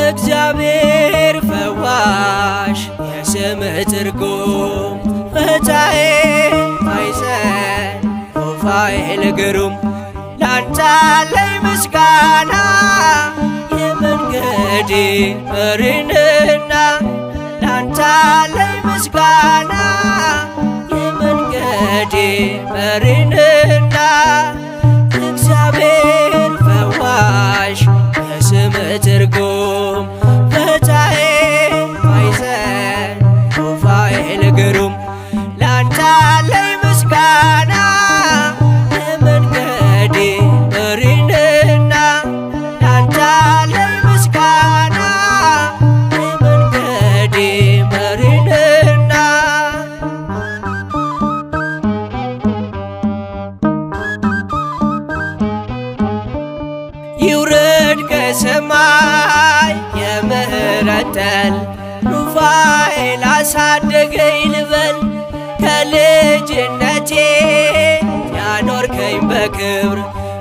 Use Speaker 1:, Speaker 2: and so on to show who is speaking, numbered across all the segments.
Speaker 1: እግዚአብሔር ፈዋሽ የስምህ ትርጉም ፈታዬ ማይፀን ሩፋኤል ግሩም ላንተ አለኝ ምስጋና የመንገዴ መሪንና ላንተ አለኝ ምስጋና የመንገዴ መሪንና እግዚአብሔር ፈዋሽ የስምህ ትርጉም ፈታዬ ማይፀን ሩፋኤል ግሩም ላንተ አለኝ ምስጋና የመንገዴ መሪንና ላንተ አለኝ ምስጋና የመንገዴ መሪንና ይውረድ ከሰማይ የምህረት ጠል ሩፋኤል አሳደገኝ ልበል ከልጅነቴ ያኖርከኝ በክብር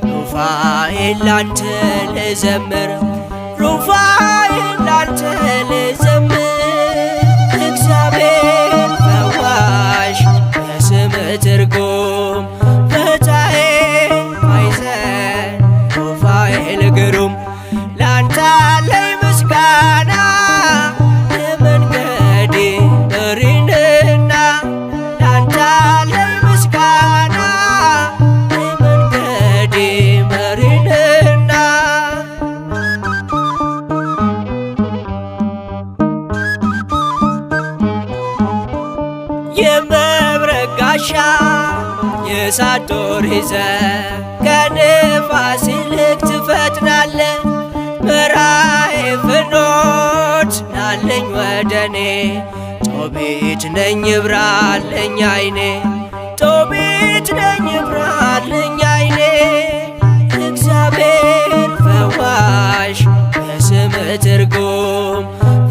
Speaker 1: ሩፋኤል ላንተ ልዘምር ሩፋኤል ላንተ ልዘምር እግዚአብሔር ፈዋሽ የስምህ ትርጉም ፈታዬ ማይፀን ሩፋኤል ግሩም ላንተ አለኝ ምስጋና የመንገዴ መሪንና ላንተ አለኝ ምስጋና የመንገዴ መሪንና የመብረቅ ጋሻ የእሳት ጦር ይዘህ ከንፋስ ይልቅ ትፈጥናለህ መራሄ ፍኖት ናለኝ ወደኔ ጦቢት ነኝ ይብራልኝ አይኔ ጦቢት ነኝ ይብራልኝ አይኔ እግዚአብሔር ፈዋሽ የስምህ ትርጉም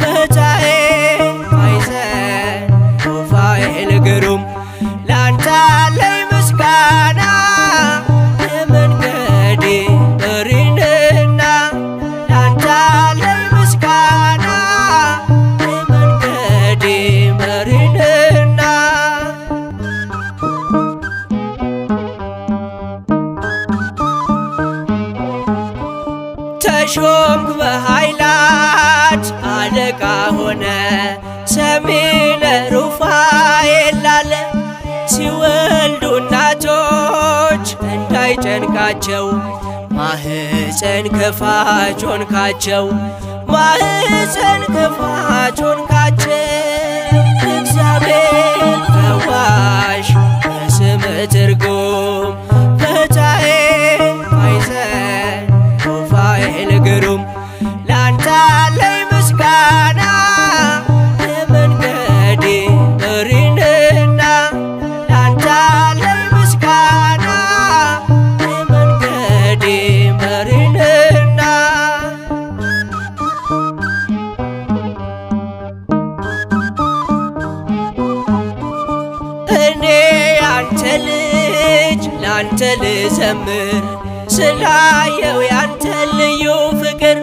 Speaker 1: ፈታዬ ማይፀን ሩፋኤል ግሩም ላንተ አለኝ ምስጋና የመንገዴ መሪንና ላንተ አለኝ ምስጋና የመንገዴ መሪንና ተሾምክ በኃይላት አለቃ ሆነ ሰሚነ ሩፋኤል ላለ ሲወልዱ እናቶች እንዳይጨንቃቸው ማህፀን ከፋች ሆንካቸው ማህፀን ከፋች ሆንካቸው እግዚአብሔር ፈዋሽ የስምህ ትርጉም ፈታዬ ማይፀን ሩፋኤል ግሩም ላንተ አለኝ ምስጋና የመንገዴ መሪንና ላንተ አለኝ ምስጋና የመንገዴ መሪንና እኔ ያንተ ልጅ ላንተ ልዘምር ስላየው ያንተ ልዩ ፍቅር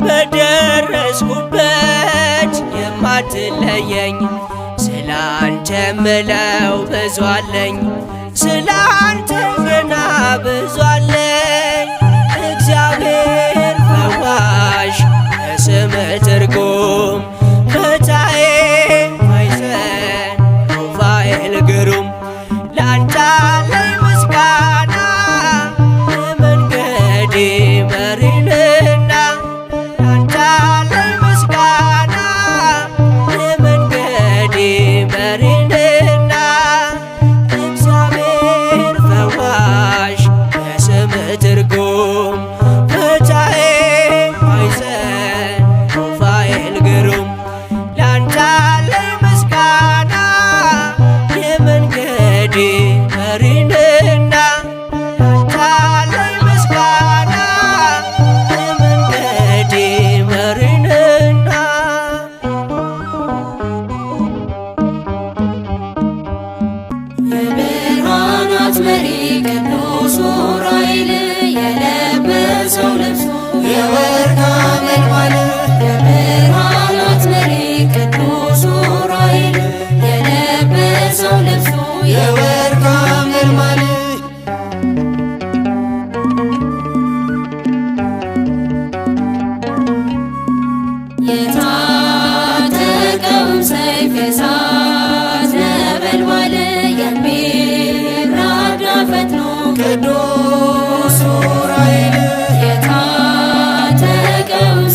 Speaker 1: በደረስኩበት የማትለየኝ ስላንተ ምለው ብዙ አለኝ ስላንተ ገና ብዙ አለኝ እግዚአብሔር ፈዋሽ የስምህ ትርጉም ፈታዬ ማይፀን ሩፋኤል ግሩም ላንተ አለኝ ምስጋና የመንገዴ መሪንና ላንተ አለኝ ምስጋና የመንገዴ መሪንና እግዚአብሔር ፈዋሽ የስምህ ትርጉም ፈታዬ ማይፀን
Speaker 2: የታጠቀውም ሰይፍ የእሳት ነበልባል የሚራዳ ፈጥኖ
Speaker 1: ቅዱስ ዑራኤል
Speaker 2: የታጠቀውም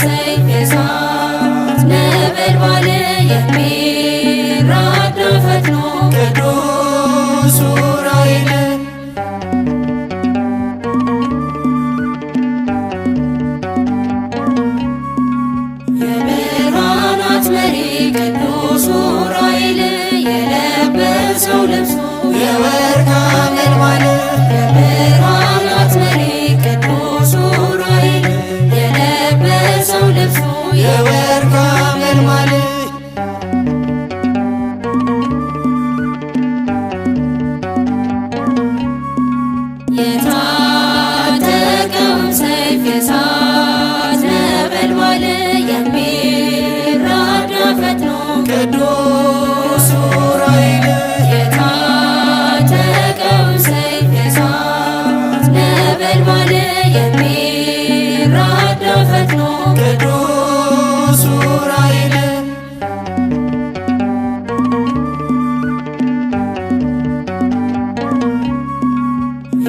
Speaker 2: ሰይፍ የእሳት ነበልባል የሚራዳ ፈጥኖ
Speaker 1: ቅዱስ ዑራኤል
Speaker 2: የብርሃናት መሪ ቅዱስ ዑራኤል የለበሰው ልብሱ
Speaker 1: የወርቅ ሐመልማል
Speaker 2: የብርሃናት መሪ ቅዱስ ዑራኤል የለበሰው ልብሱ
Speaker 1: የወርቅ ሐመልማል
Speaker 2: የታጠቀውም ሰይፍ የእሳት ነበልባል የሚራዳ ፈጥኖ
Speaker 1: ቅዱስ ዑራኤል
Speaker 2: የታጠቀውም ሰይፍ የእሳት ነበልባል የሚራዳ ፈጥኖ
Speaker 1: ቅዱስ ዑራኤል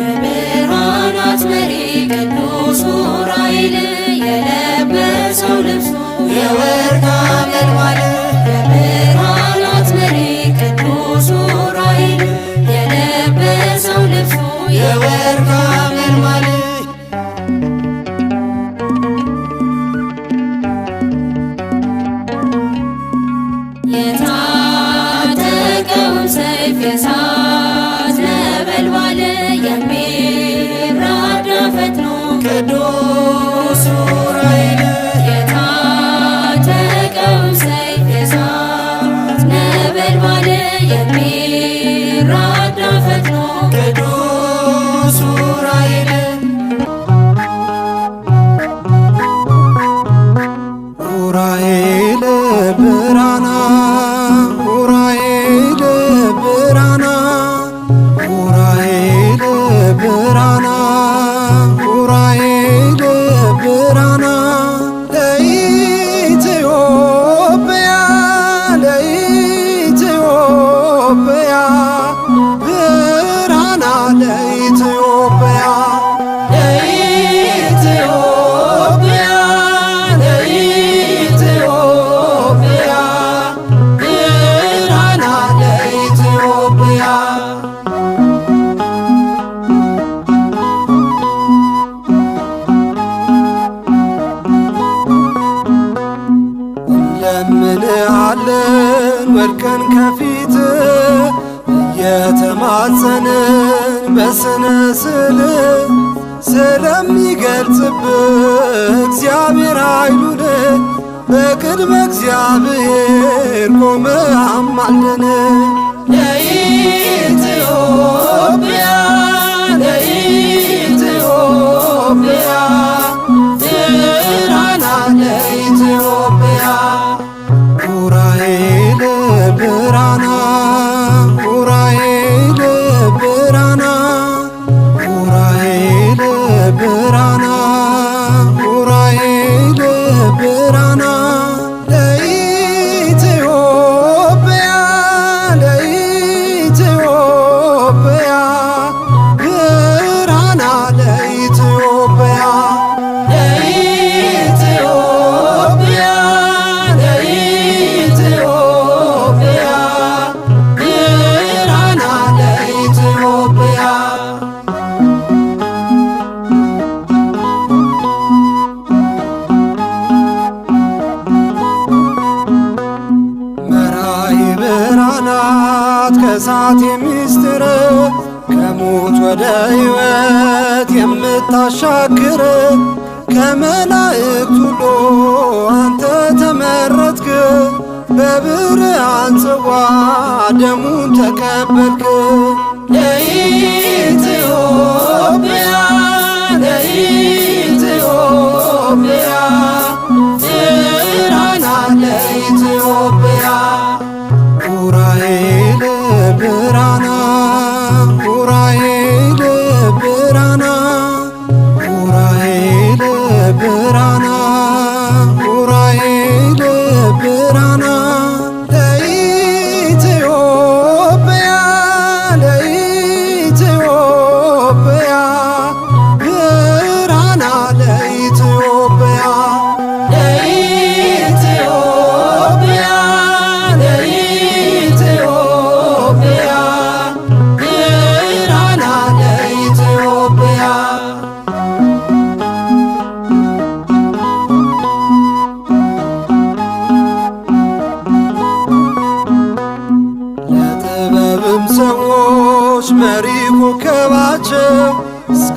Speaker 2: የብርሃናት መሪ ቅዱስ ዑራኤል የለበሰው ልብሱ
Speaker 1: የወርቅ ሐመልማል
Speaker 2: የብርሃናት መሪ ቅዱስ ዑራኤል የለበሰው ልብሱ
Speaker 1: የወርቅ ሐመልማል
Speaker 2: የታጠቀውም ሰይፍ የእሳት ነበልባል የሚራዳ ፈጥኖ
Speaker 1: ቅዱስ ዑራኤል
Speaker 2: የታጠቀውም ሰይፍ የእሳት ነበልባል የሚራዳ ፈጥኖ
Speaker 1: ቅዱስ ዑራኤል ዑራኤል ብራና ዑራኤል ብራና ዑራኤል ብራና ዑራኤል ብራና ለኢትዮጵያ ለኢትዮጵያ ብራና ለኢትዮጵያ ለኢትዮጵያ ለኢትዮጵያ ብራና ለኢትዮጵያ እንለምንሃለን ወድቀን ከፊት እየተማጸንን በስነ ስል ስለሚገልጽብህ እግዚአብሔር ኃይሉን በቅድመ እግዚአብሔር ቆመ አማልደን ለኢትዮጵያ ለኢትዮጵያ ብራና ለኢትዮጵያ ዑራኤል ብራና ዑራኤል ብራና ዑራኤል ብራና ዑራኤል ብራና ለኢትዮጵያ ለኢትዮጵያ ብራና ለኢትዮጵያ ለኢትዮጵያ ለኢትዮጵያ ብራና ለኢትዮጵያ መራሒ ብርሃናት ከእሳት የሚስጥር ከሞት ወደ ሕይወት የምታሻግር ከመላእክት ሁሉ አንተ ተመረጥክ። በብርሃን ጽዋ ደሙን ተቀበልክ። ለኢትዮጵያ ለኢትዮጵያ ብራና ለኢትዮጵያ ዑራኤል ብራና ዑራኤል ብራና ዑራኤል ብራና ዑራኤል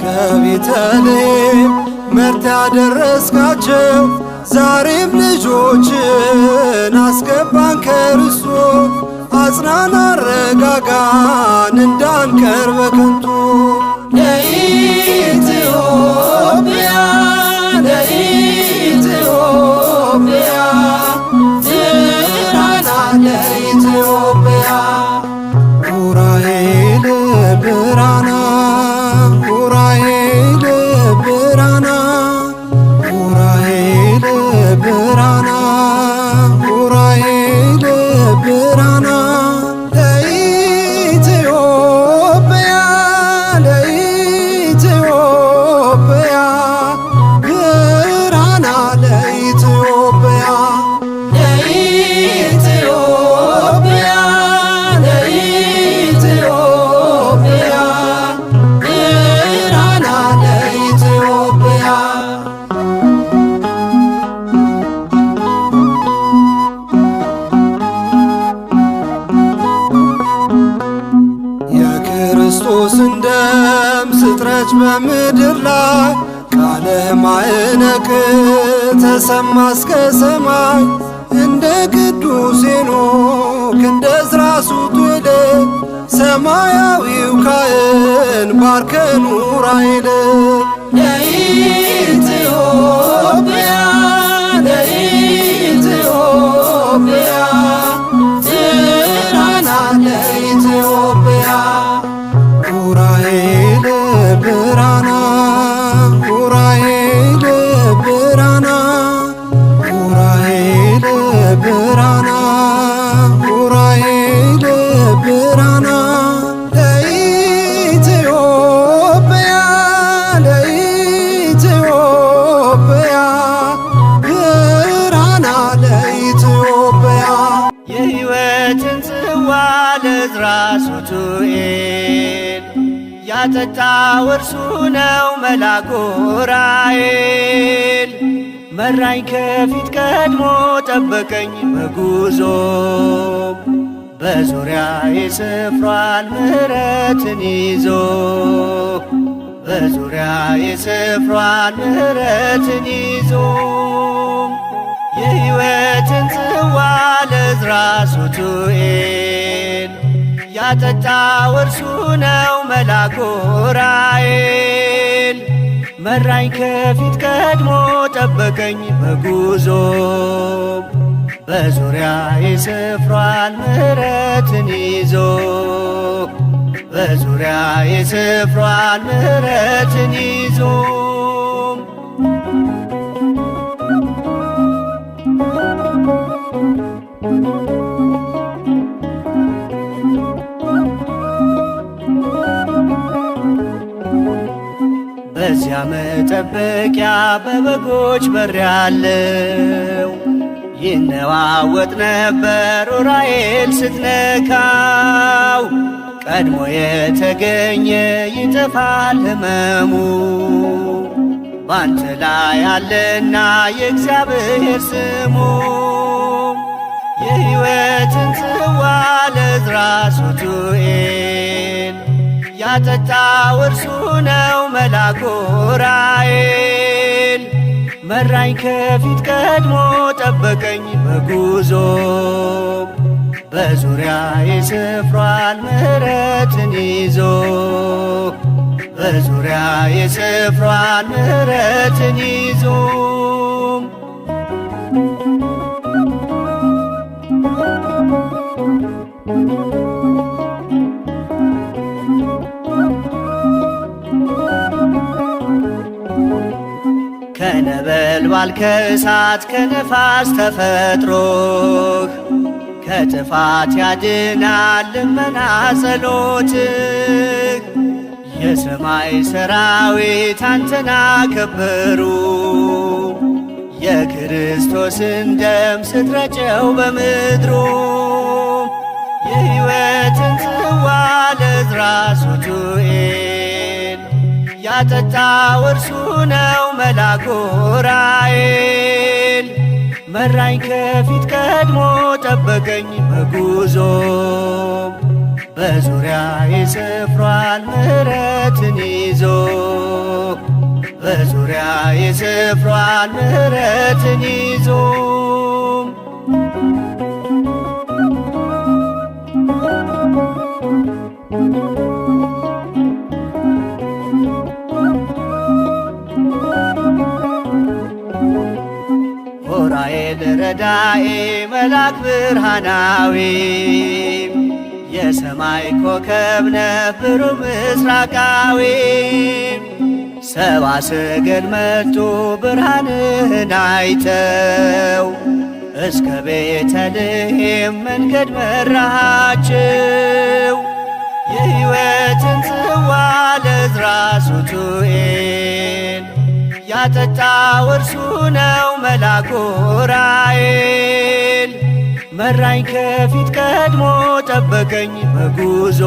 Speaker 1: ከቤተልሔም መርተህ ያደረስካቸው ዛሬም ልጆችን አስገባን ከርስቶ አጽናን አረጋጋን እንዳንቀር በከንቱ ለኢትዮጵያ ለኢትዮጵያ ብርሃን ለኢትዮጵያ ኡራኤል ብርሃና ኡራኤል ብርሃና ኡራኤል ብርሃና ኡራኤል ብርሃና ለኢትዮጵያ ለኢትዮጵያ ብርሃና ለኢትዮጵያ ለኢትዮጵያ ለኢትዮጵያ ብርሃና ለኢትዮጵያ የክርስቶስን ደም ስትረጭ በምድር ላይ ቃለ ማዕነቅ ተሰማ እስከ ሰማይ እንደ ቅዱስ ሄኖክ እንደ ዕዝራ ሱቱኤል ሰማያዊው ካህን ባርከን ኡራኤል ለኢትዮጵያ ለኢትዮጵያ ብርሃና ለኢትዮጵያ ኡራኤል ብርሃና ኡራኤል ብርሃና ኡራኤል ብርሃና ኡራኤል ብርሃና ለኢትዮጵያ ለኢትዮጵያ ብርሃና ለኢትዮጵያ
Speaker 3: የሕይወትን ጽዋ ለዕዝራ ሱቱኤል ያጠጣው እርሱ ነው መልአኩ ኡራኤል። መራኝ ከፊት ቀድሞ ጠበቀኝ በጉዞ በዙሪያዬ ሰፍሯል ምሕረትን ይዞ በዙሪያዬ ሰፍሯል ምሕረትን ይዞ የሕይወትን ጽዋ ለዕዝራ ሱቱኤል ያጠጣው እርሱ ነው መልአኩ ኡራኤል። መራኝ ከፊት ቀድሞ ጠበቀኝ በጉዞ በዙሪያዬ ሰፍሯል ምሕረትን ይዞ በዙሪያዬ ሰፍሯል ምሕረትን ይዞ በዚያ መጠበቂያ በበጎች በር ያለው ይነዋወጥ ነበር ኡራኤል ስትነካው። ቀድሞ የተገኘ ይጠፋል ሕመሙ ባንተ ላይ አለና የእግዚአብሔር ስሙ። የሕይወትን ጽዋ ለዕዝራ ሱቱኤል ያጠጣው እርሱ ነው መልአኩ ኡራኤል። መራኝ ከፊት ቀድሞ ጠበቀኝ በጉዞ በዙሪያዬ ሰፍሯል ምሕረትን ይዞ በዙሪያዬ ሰፍሯል ምሕረትን ይዞ ከነበልባል ከእሳት ከነፋስ ተፈጥሮህ ከጥፋት ያድናል ልመና ጸሎትህ። የሰማይ ሰራዊት አንተን አከበሩ የክርስቶስን ደም ስትረጨው በምድሩ። የሕይወትን ጽዋ ለዕዝራ ሱቱኤል ያጠጣው እርሱ ነው መልአኩ ኡራኤል። መራኝ ከፊት ቀድሞ ጠበቀኝ በጉዞ በዙሪያ ይሰፍሯል ምሕረትን ይዞ በዙሪያ ይሰፍሯል ምሕረትን ይዞ ዑራኤል ረዳኤ መልአክ ብርሃናዊ የሰማይ ኮከብ ነህ ብሩህ ምስራቃዊ ሰብአ ሰገል መጡ ብርሃንህን አይተው እስከ ቤተልሔም መንገድ መራሃቸው የሕይወትን ጽዋ ለዕዝራ ሱቱኤል ያጠጣው እርሱ ነው መልአኩ ዑራኤል መራኝ ከፊት ቀድሞ ጠበቀኝ በጉዞ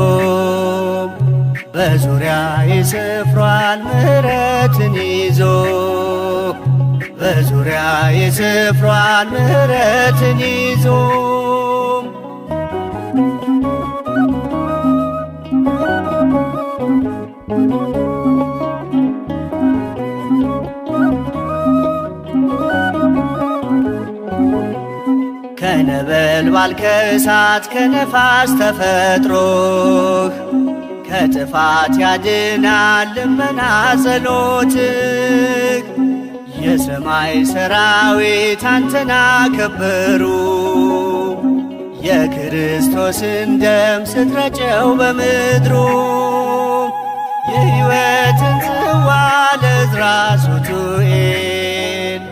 Speaker 3: በዙሪያ ይሰፍሯል ምሕረትን ይዞ በዙሪያ ይሰፍሯል ምሕረትን ይዞ ከነበልባል ከእሳት ከነፋስ ተፈጥሮህ ከጥፋት ያድናል ልመና ጸሎትህ የሰማይ ሰራዊት አንተን አከበሩ የክርስቶስን ደም ስትረጨው በምድሩ የሕይወትን ጽዋ ለዕዝራ ሱቱኤል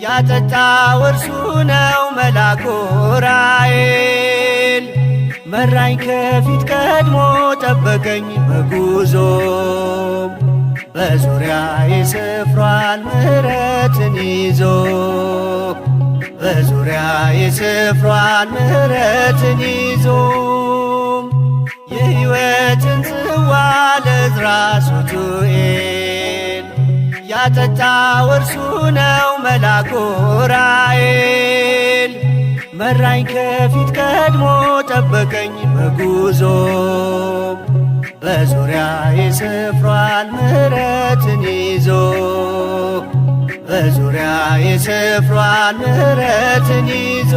Speaker 3: ያጠጣው እርሱ ነው መልአኩ ዑራኤል መራኝ ከፊት ቀድሞ ጠበቀኝ በጉዞ በዙሪያ ይሰፍሯል ምሕረትን ይዞ በዙሪያ ይሰፍሯል ምሕረትን ይዞ የሕይወትን ጽዋ ለዕዝራ ሱቱኤል ያጠጣው እርሱ ነው መልአኩ ዑራኤል መራኝ ከፊት ቀድሞ ጠበቀኝ በጉዞ በዙሪያ ይሰፍሯል ምሕረትን ይዞ በዙሪያ ይሰፍሯል ምሕረትን ይዞ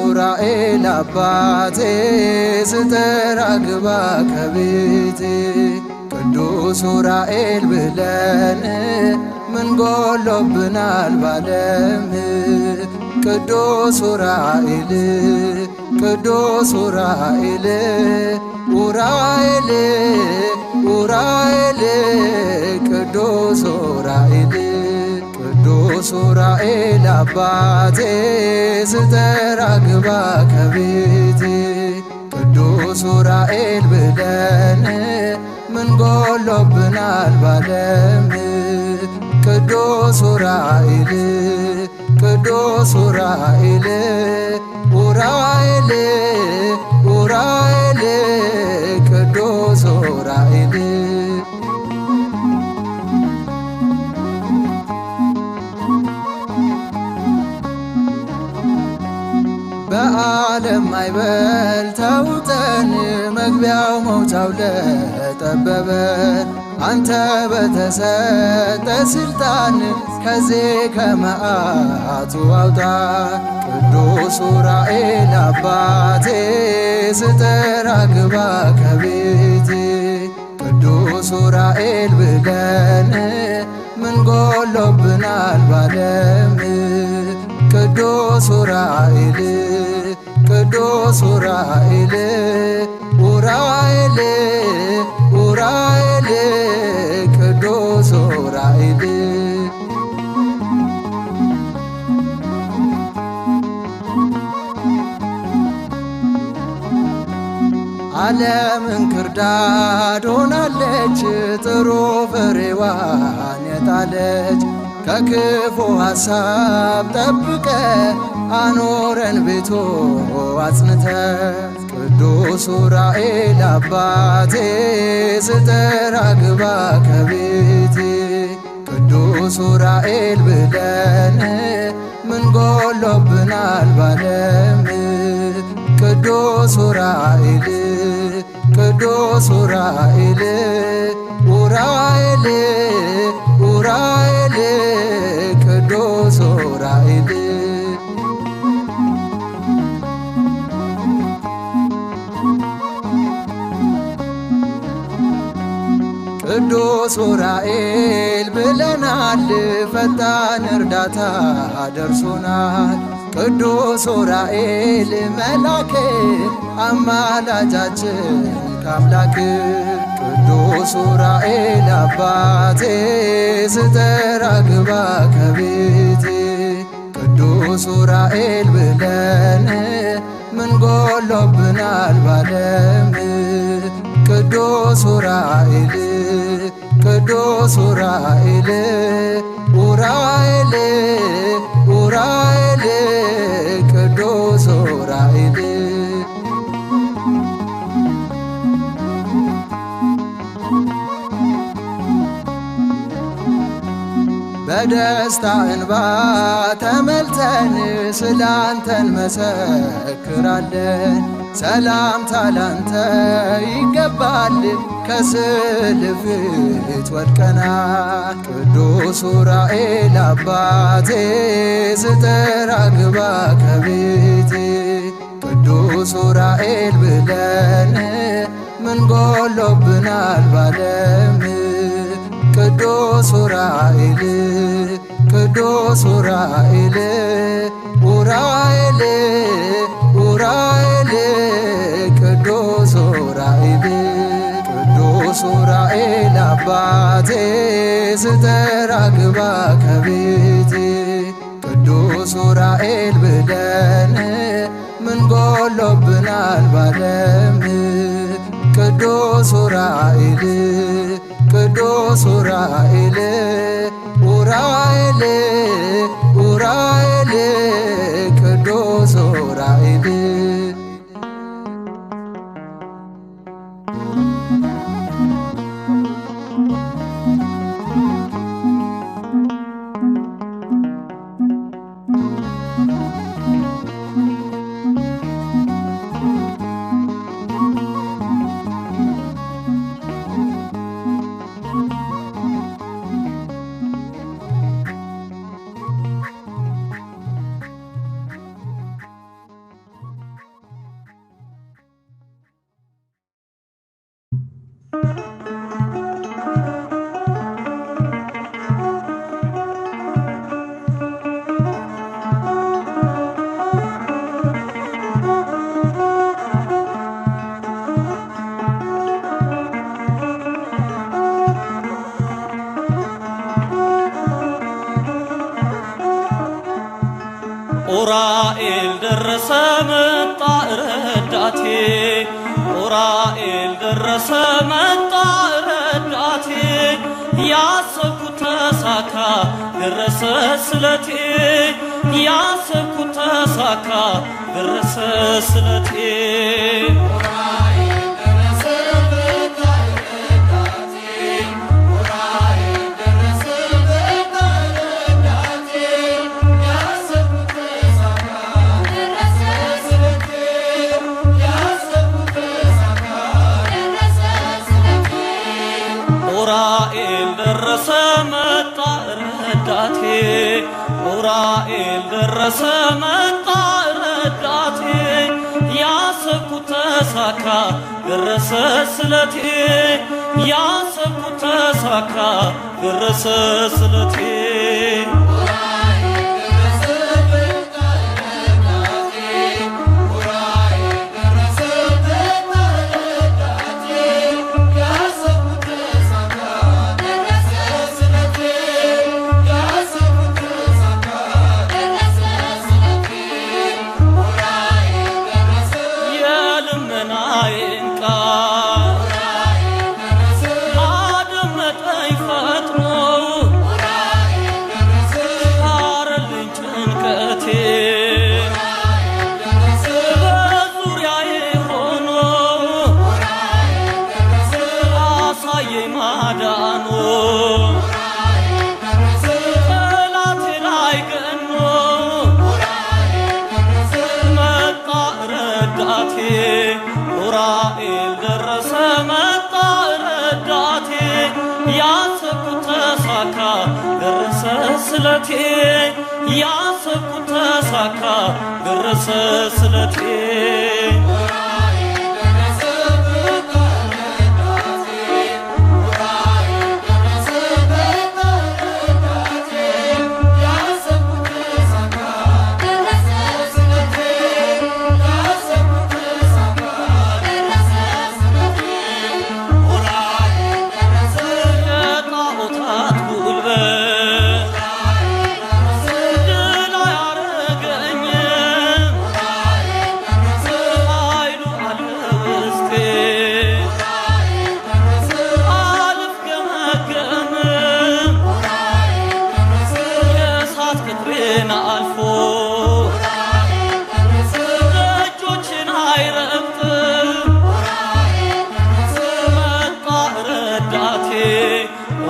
Speaker 1: ዑራኤል አባቴ ስጠራ ግባ ከቤቴ ቅዱስ ዑራኤል ብለን ምን ጎሎብናል ባለም ቅዱስ ዑራኤል ቅዱስ ዑራኤል ዑራኤል ዑራኤል ቅዱስ ዑራኤል ቅዱስ ዑራኤል አባቴ ስጠራ ግባ ከቤቴ ቅዱስ ዑራኤል ብለን ምን ጎሎብናል ባለም ቅዱስ ዑራኤል ቅዱስ ዑራኤል ዑራኤል ዑራኤል ቅዱስ ዑራኤል በዓለም ማዕበል ተውጠን መግቢያው መውጫው ለጠበበን አንተ በተሰጠ ስልጣን ከዚህ ከመዓቱ አውጣ ቅዱስ ዑራኤል አባቴ ስጠራ ግባ ከቤቴ ቅዱስ ዑራኤል ብለን ምን ጎሎብናል ባለም ቅዱስ ዑራኤል ቅዱስ ዑራኤል ዑራኤል ዑራኤል ቅዱስ ዑራኤል ዓለም እንክርዳድ ሆናለች ጥሩ ፍሬዋን የጣለች ከክፉ ሐሳብ ጠብቀ አኖረን ቤቶ አጽንተ ቅዱስ ዑራኤል አባቴ ስጠራ ግባ ከቤቴ ቅዱስ ዑራኤል ብለን ምን ጎሎብናል ባለም ቅዱስ ዑራኤል ቅዱስ ዑራኤል ዑራኤል ዑራኤል ቅዱስ ዑራኤል ቅዱስ ዑራኤል ብለናል ፈጣን እርዳታ ደርሶናል ቅዱስ ዑራኤል መላክ አማላጃችን ከአምላክ ቅዱስ ዑራኤል አባቴ ስጠራ ግባ ከቤቴ ቅዱስ ዑራኤል ብለን ምን ጎሎብናል ባለም ቅዱስ ዑራኤል ቅዱስ ዑራኤል ዑራኤል ዑራኤል ቅዱስ ዑራኤል በደስታ እንባ ተመልተን ስላንተን መሰክራለን ሰላምታ ላንተ ይገባል ከስዕል ፊት ወድቀናል ቅዱስ ዑራኤል አባቴ ስጠራ ግባ ከቤቴ ቅዱስ ዑራኤል ብለን ምን ጎሎብናል ባለም ቅዱስ ዑራኤል ቅዱስ ዑራኤል ዑራኤል ዑራኤል ቅዱስ ዑራኤል ቅዱስ ዑራኤል አባቴ ስጠራ ግባ ከቤቴ ቅዱስ ዑራኤል ብለን ምን ጎሎብናል ባለም ቅዱስ ዑራኤል ቅዱስ ዑራኤል ዑራኤል ዑራኤል ቅዱስ ዑራኤል
Speaker 4: ዑራኤል ደረሰ መጣ ረዳቴ ዑራኤል ደረሰ መጣ ረዳቴ ያሰብኩት ተሳካ ደረሰ ስለቴ ያሰብኩት ተሳካ ደረሰ ስለቴ ዑራኤል ደረሰ መጣ ረዳቴ ዑራኤል ደረሰ መጣ ረዳቴ ያሰብኩት ተሳካ ደረሰ ስለቴ ያሰብኩት ተሳካ ደረሰ ስለቴ ኡራኤል ደረሰ መጣ ረዳቴ ያሰብኩት ተሳካ ደረሰ ስለቴ ያሰብኩት ተሳካ ደረሰ ስለቴ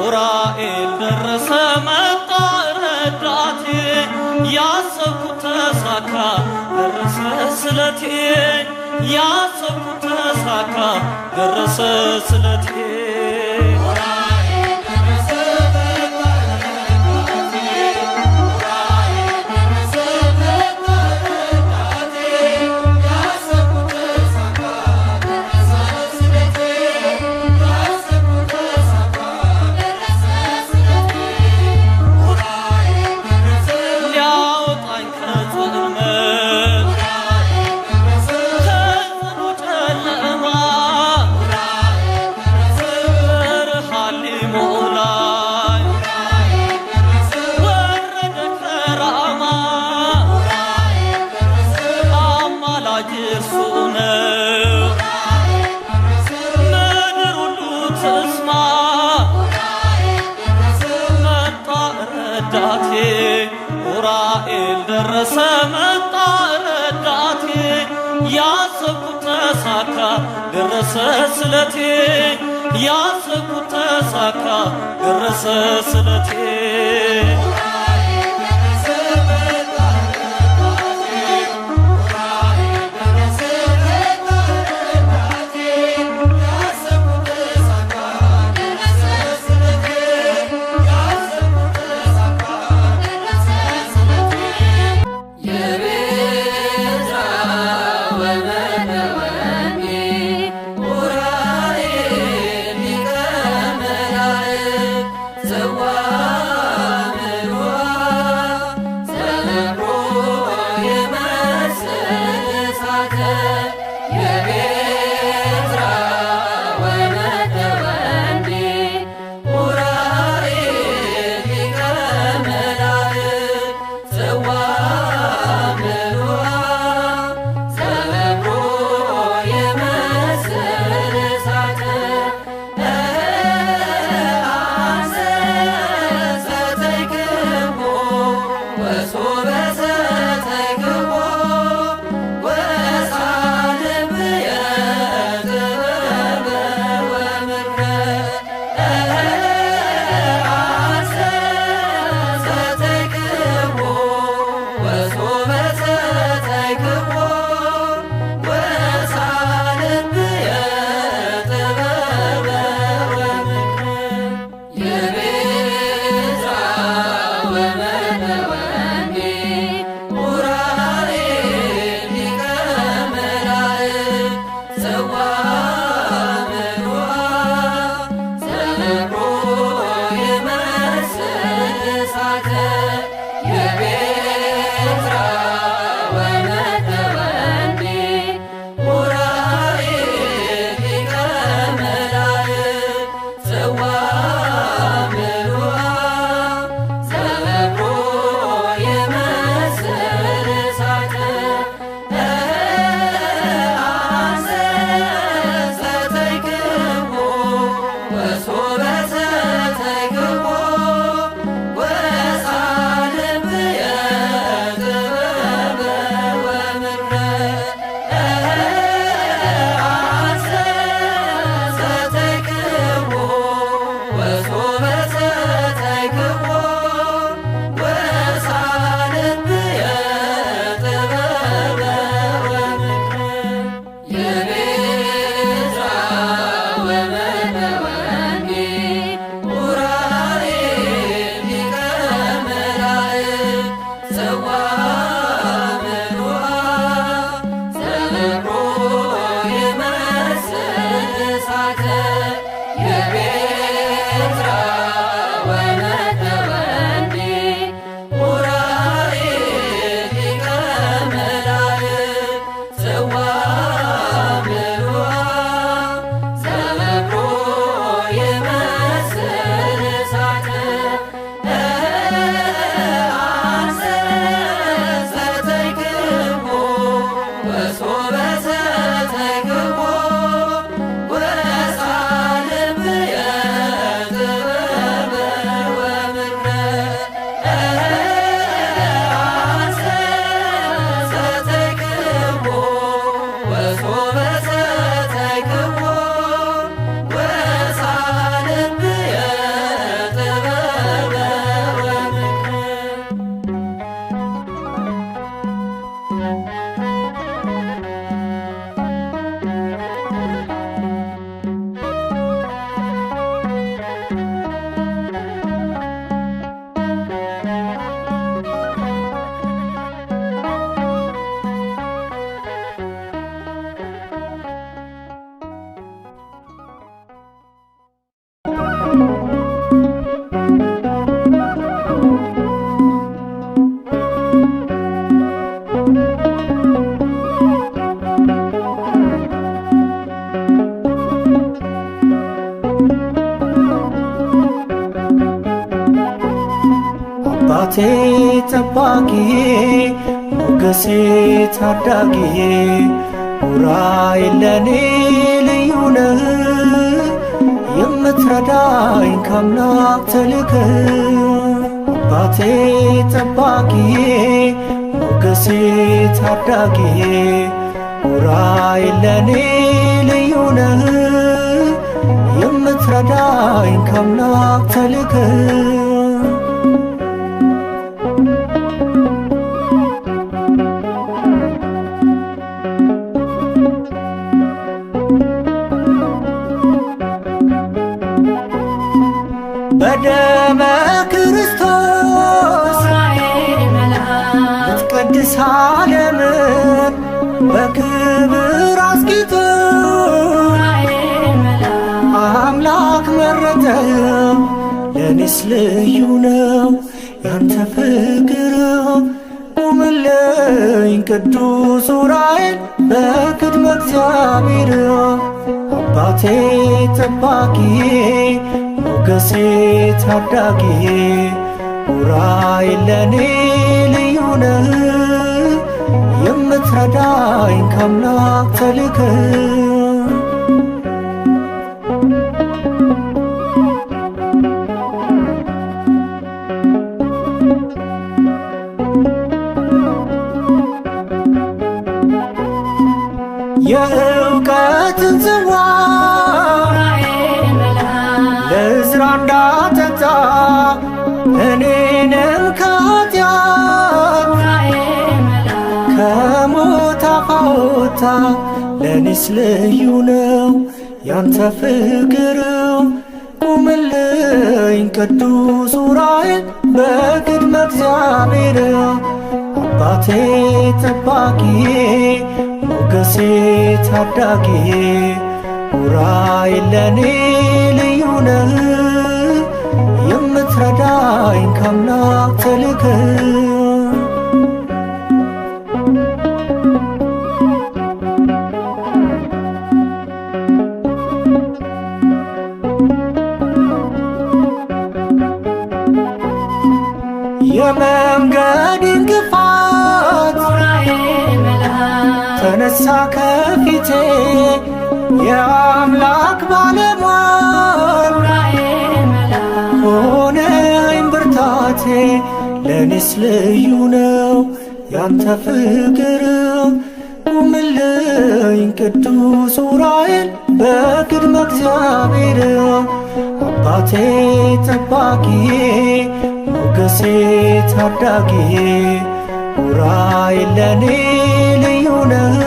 Speaker 4: ኡራኤል ደረሰ መጣ ረዳቴ ያሰብኩት ተሳካ ደረሰ ስለቴ ያሰብኩት ተሳካ ደረሰ ስለቴ ኡራኤል ደረሰ መጣ ረዳቴ ያሰብኩት ተሳካ ደረሰ ስለቴ ያሰብኩት ተሳካ ደረሰ ስለቴ
Speaker 1: ኡራኤል ሊቀ መላእክት ዘዋ
Speaker 2: እሳተ የቤትራ ወመተወኒ ኡራኤል ሊቀ መላእክት ጽዋ ምሉአ ዘበብሮ ይመስል እሳተ አንሰ ዘተይክቦ ወሶበ ዘተይክቦ ወሳልብየ ጥበበ ወምክረ አንሰ ዘተይክቦ ወሶበ ዘተይክቦ ወሳልብየ ጥበበ ወምክረ
Speaker 3: አባቴ ጠባቂዬ ሞገሴ ታዳጊዬ ኡራኤል ለኔ ልዩ ነህ የምትረዳኝ ከአምላክ ተልከህ አባቴ ጠባቂዬ ሞገሴ ታዳጊዬ ኡራኤል ለኔ ልዩ ነህ የምትረዳኝ ከአምላክ ተልከህ በደመ ክርስቶስ
Speaker 2: ኡራኤል መልአክ
Speaker 3: ልትቀድስ ዓለምን በክብር አስጊጦ
Speaker 2: ኡራኤል መልአክ
Speaker 3: አምላክ መረጠህ ለኔስ ልዩ ነው ያንተ ፍቅር ቁምልኝ ቅዱስ ኡራኤል በቅድመ እግዚአብሔር አባቴ ጠባቂዬ ሞገሴ ታዳጊዬ ኡራኤል ለኔ ልዩ ነህ የምትረዳኝ ከአምላክ ተልከህ የእውቀትን ጽዋ
Speaker 2: ኡራኤል መልአክ
Speaker 3: ለዕዝራ እንዳጠጣ እኔንም ከኃጢአት
Speaker 2: ኡራኤል መልአክ
Speaker 3: ከሞት አፍ አወጣ ለኔስ ልዩ ነው ያንተ ፍቅር ቁምልኝ ቅዱስ ኡራኤል በቅድመ እግዚአብሔር አባቴ ጠባቂዬ ሞገሴ ታዳጊዬ ኡራኤል ለኔ ልዩ ነህ የምትረዳኝ ከአምላክ ተልከህ የመንገድ እንቅፋት
Speaker 2: ኡራኤል መልአክ
Speaker 3: ተነሳ ከፊቴ የአምላክ ባለሟል
Speaker 2: ኡራኤል መልአክ
Speaker 3: ሆነኝ ብርታቴ ለኔስ ልዩ ነው ያንተ ፍቅር ቁምልኝ ቅዱስ ኡራኤል በቅድመ እግዚአብሔር አባቴ ጠባቂዬ ሞገሴ ታዳጊዬ ኡራኤል ለኔ ልዩ ነህ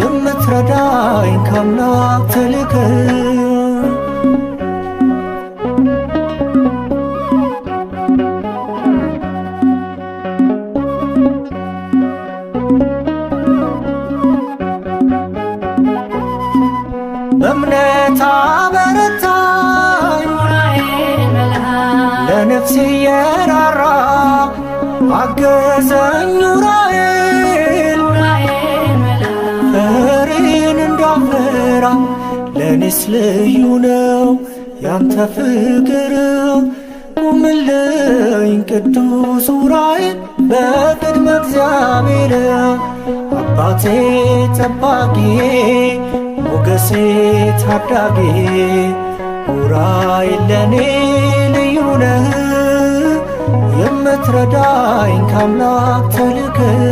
Speaker 3: የምትረዳኝ ከአምላክ ተልከህ በእምነት አበረታኝ
Speaker 2: ዑራኤል መልአክ
Speaker 3: ለነፍሴ የራራ አገዘኝ ዑራኤል
Speaker 2: ዑራኤል መልአክ
Speaker 3: ፍሬን እንዳፈራ ለኔስ ልዩ ነው ያንተ ፍቅር ቁምልኝ ቅዱስ ዑራኤል በቅድመ እግዚአብሔር አባቴ ጠባቂዬ ሞገሴ ታዳጊ ዑራኤል ለኔ ልዩ ነህ የምትረዳኝ ከአምላክ ተልከህ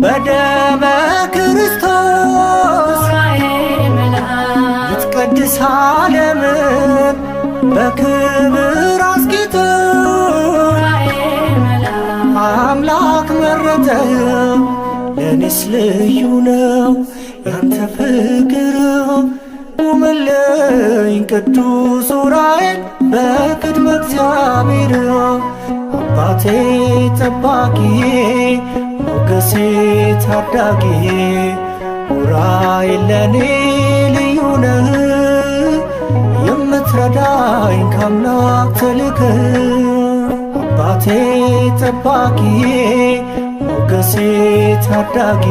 Speaker 3: በደመ ክርስቶስ
Speaker 2: ዑራኤል መልአክ
Speaker 3: ልትቀድስ ዓለምን በክብር አስጌጥ
Speaker 2: ዑራኤል መልአክ
Speaker 3: አምላክ መረጠህ ለኔስ ልዩ ነው ያንተ ፍቅር ቁምልኝ ቅዱስ ዑራኤል በቅድመ እግዚአብሔር አባቴ ጠባቂዬ ሞገሴ ታዳጊ ዑራኤል ለኔ ልዩ ነህ የምትረዳኝ ከአምላክ ተልከህ አባቴ ጠባቂዬ ሞገሴ ታዳጊ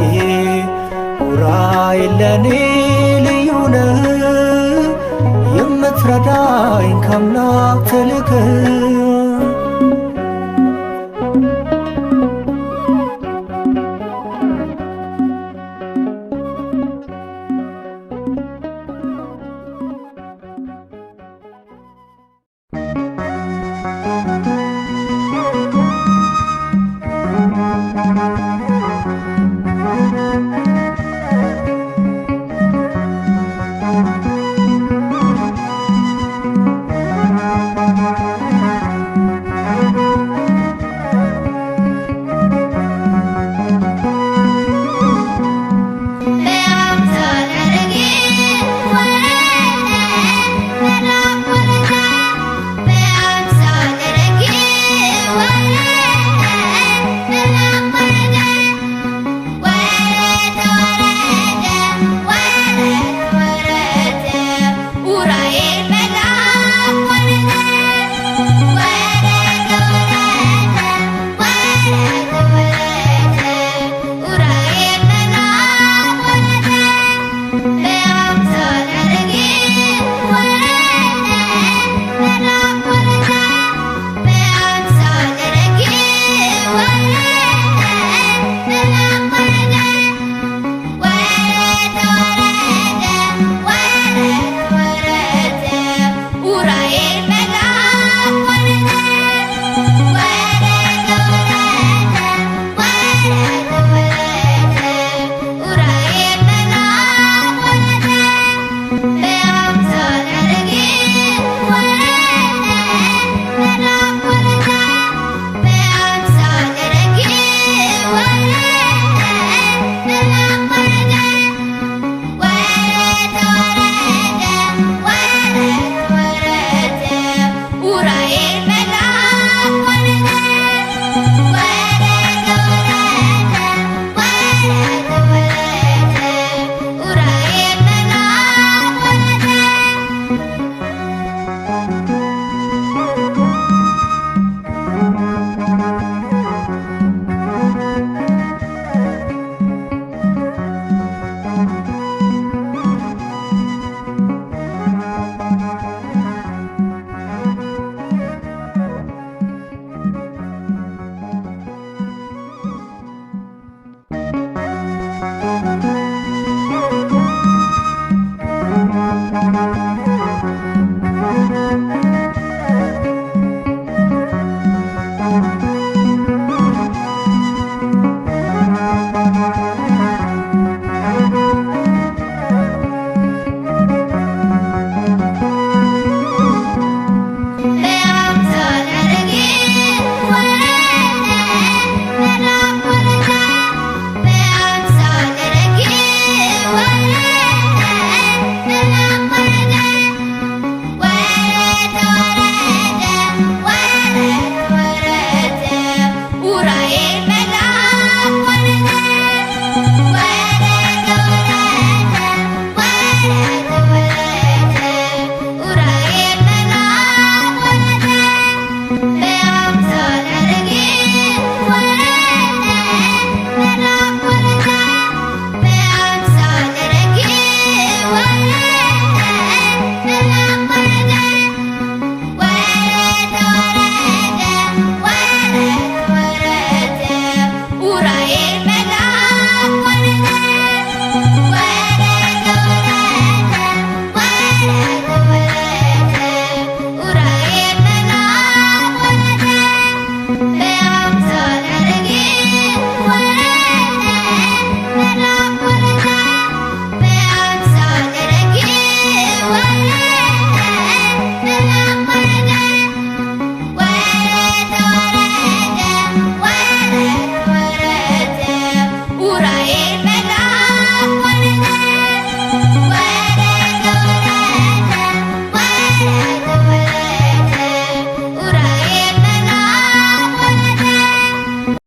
Speaker 3: ዑራኤል ለኔ ልዩ ነህ የምትረዳኝ ከአምላክ ተልከህ